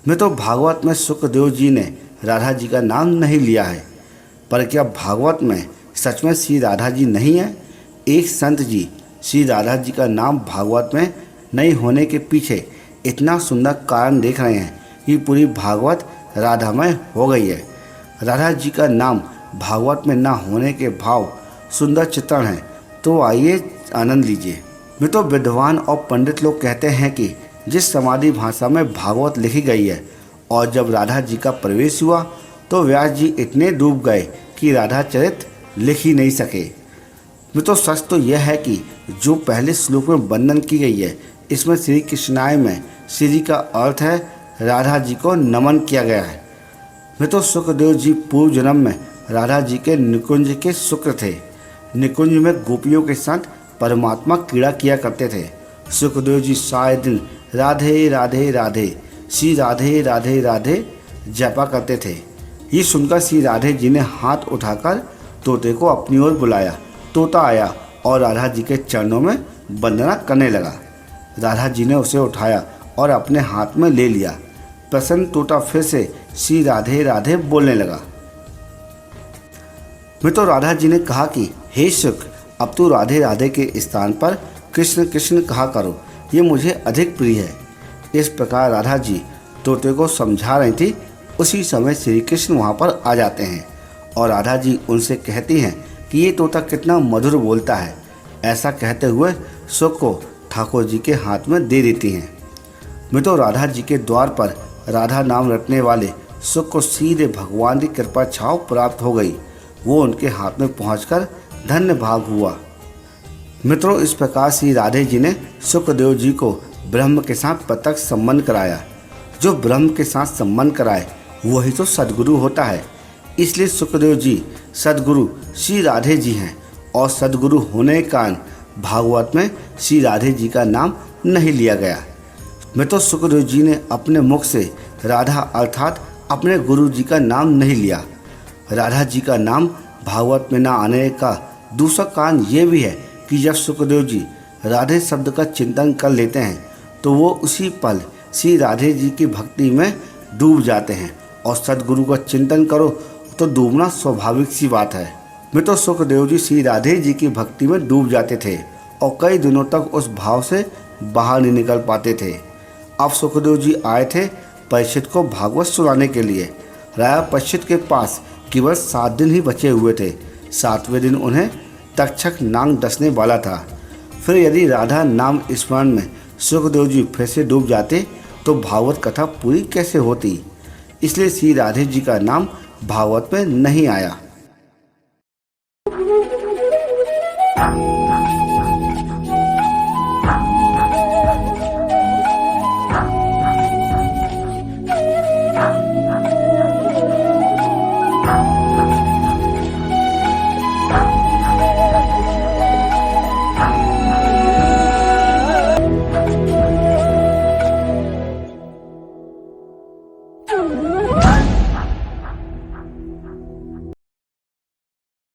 में तो भागवत में सुखदेव जी ने राधा जी का नाम नहीं लिया है, पर क्या भागवत में सच में श्री राधा जी नहीं है? एक संत जी श्री राधा जी का नाम भागवत में नहीं होने के पीछे इतना सुंदर कारण देख रहे हैं कि पूरी भागवत राधामय हो गई है। राधा जी का नाम भागवत में ना होने के भाव सुंदर चित्रण है, तो आइए आनंद लीजिए। में तो विद्वान और पंडित लोग कहते हैं कि जिस समाधि भाषा में भागवत लिखी गई है और जब राधा जी का प्रवेश हुआ तो व्यास जी इतने डूब गए कि राधा चरित लिख ही नहीं सके। में तो सच तो यह है कि जो पहले श्लोक में वर्णन की गई है, इसमें श्री कृष्णाय में श्री का अर्थ है राधा जी को नमन किया गया है। में तो सुखदेव जी पूर्व जन्म में राधा जी के निकुंज के शुक्र थे। निकुंज में गोपियों के साथ परमात्मा क्रीड़ा किया करते थे। सुखदेव जी सारे दिन राधे राधे राधे श्री राधे राधे राधे जपा करते थे। ये सुनकर श्री राधे जी ने हाथ उठाकर तोते को अपनी ओर बुलाया। तोता आया और राधा जी के चरणों में वंदना करने लगा। राधा जी ने उसे उठाया और अपने हाथ में ले लिया। प्रसन्न तोता फिर से श्री राधे राधे बोलने लगा। में तो राधा जी ने कहा कि हे सुख, अब तू राधे राधे के स्थान पर कृष्ण कृष्ण कहा करो, ये मुझे अधिक प्रिय है। इस प्रकार राधा जी तोते को समझा रही थी। उसी समय श्री कृष्ण वहाँ पर आ जाते हैं और राधा जी उनसे कहती हैं कि ये तोता कितना मधुर बोलता है। ऐसा कहते हुए सुख को ठाकुर जी के हाथ में दे देती हैं। में तो राधा जी के द्वार पर राधा नाम रटने वाले सुख को सीधे भगवान की कृपा छाव प्राप्त हो गई। वो उनके हाथ में पहुंचकर धन्य भाग हुआ। मित्रों, इस प्रकार श्री राधे जी ने सुखदेव जी को ब्रह्म के साथ प्रत्यक्ष संबंध कराया। जो ब्रह्म के साथ संबंध कराए वही तो सद्गुरु होता है। इसलिए सुखदेव जी सद्गुरु श्री राधे जी हैं और सद्गुरु होने के कारण भागवत में श्री राधे जी का नाम नहीं लिया गया। में तो सुखदेव जी ने अपने मुख से राधा अर्थात अपने गुरु जी का नाम नहीं लिया। राधा जी का नाम भागवत में न आने का दूसरा कारण ये भी है कि जब सुखदेव जी राधे शब्द का चिंतन कर लेते हैं तो वो उसी पल श्री राधे जी की भक्ति में डूब जाते हैं। और सद्गुरु का चिंतन करो तो डूबना स्वाभाविक सी बात है। में तो सुखदेव जी श्री राधे जी की भक्ति में डूब जाते थे और कई दिनों तक उस भाव से बाहर नहीं निकल पाते थे। अब सुखदेव जी आए थे परीक्षित को भागवत सुनाने के लिए। राजा परीक्षित के पास केवल 7 दिन ही बचे हुए थे। 7वें दिन उन्हें तक्षक नाग डसने वाला था। फिर यदि राधा नाम स्मरण में सुखदेव जी फिर से डूब जाते तो भागवत कथा पूरी कैसे होती। इसलिए श्री राधे जी का नाम भागवत में नहीं आया।